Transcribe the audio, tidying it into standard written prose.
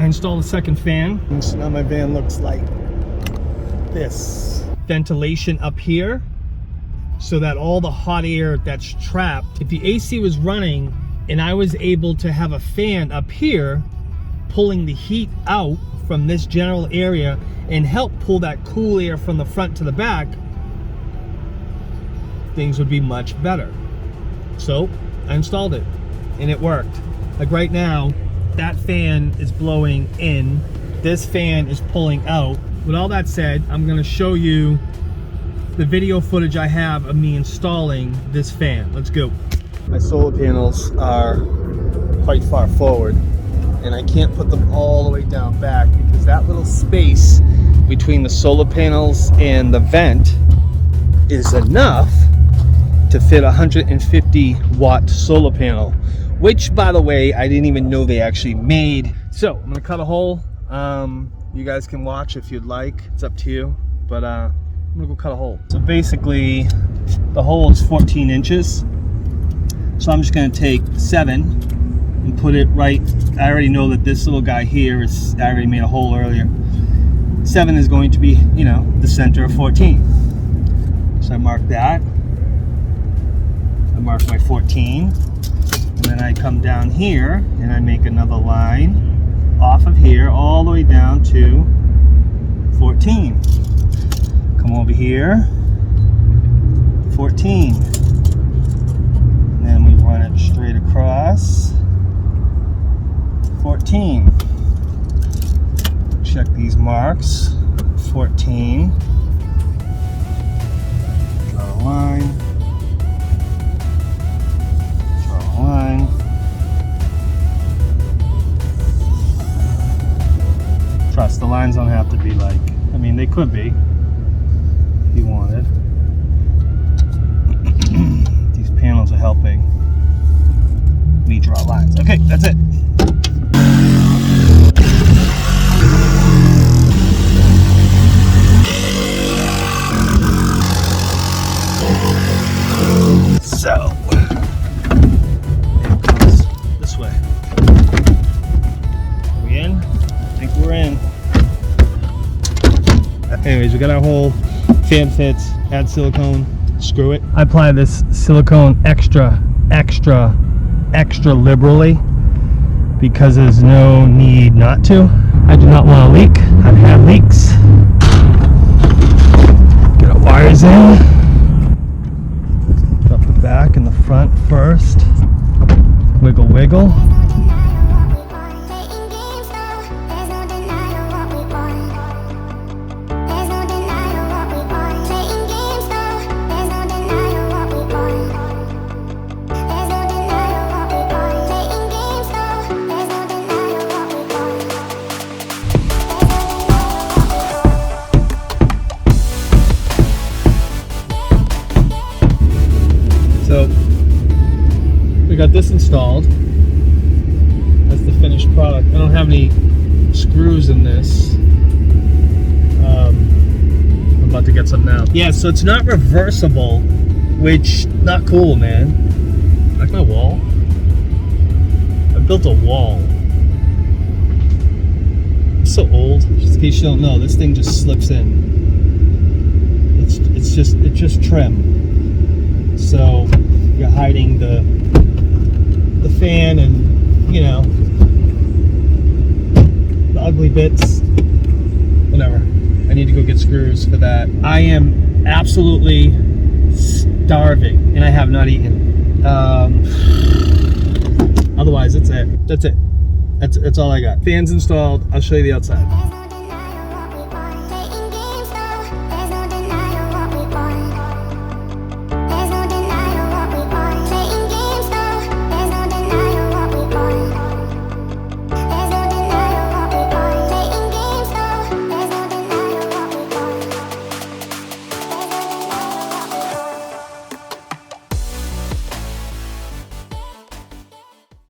installed a second fan. And so now my van looks like this. Ventilation up here, so that all the hot air that's trapped, if the AC was running and I was able to have a fan up here pulling the heat out from this general area and help pull that cool air from the front to the back, things would be much better. So I installed it and it worked. Like right now, that fan is blowing in, this fan is pulling out. With all that said, I'm gonna show you the video footage I have of me installing this fan. Let's go. My solar panels are quite far forward, and I can't put them all the way down back because that little space between the solar panels and the vent is enough to fit a 150 watt solar panel, which, by the way, I didn't even know they actually made. So I'm gonna cut a hole. You guys can watch if you'd like, it's up to you, but I'm gonna go cut a hole. So basically the hole is 14 inches. So I'm just gonna take 7 and put it right. I already know that this little guy here is, I already made a hole earlier. 7 is going to be, you know, the center of 14. So I mark that. I mark my 14. And then I come down here and I make another line off of here all the way down to 14. Come over here, 14. And then we run it straight across, 14. Check these marks, 14. Draw a line. Draw a line. Trust, the lines don't have to be like, I mean, they could be if you wanted. These panels are helping me draw lines. Okay, that's it. So, it comes this way. Are we in? I think we're in. Anyways, we got our whole fan fits, add silicone, screw it. I apply this silicone extra liberally because there's no need not to. I do not want a leak. I've had leaks. Get our wires in. Drop the back and the front first. Wiggle, wiggle. So we got this installed. That's the finished product. I don't have any screws in this. I'm about to get some now. Yeah, so it's not reversible, which not cool, man. Like my wall. I built a wall. It's so old. Just in case you don't know, this thing just slips in. It's just trim. So you're hiding the fan and, you know, the ugly bits. Whatever. I need to go get screws for that. I am absolutely starving and I have not eaten. Otherwise, that's it. That's all I got. Fans installed. I'll show you the outside.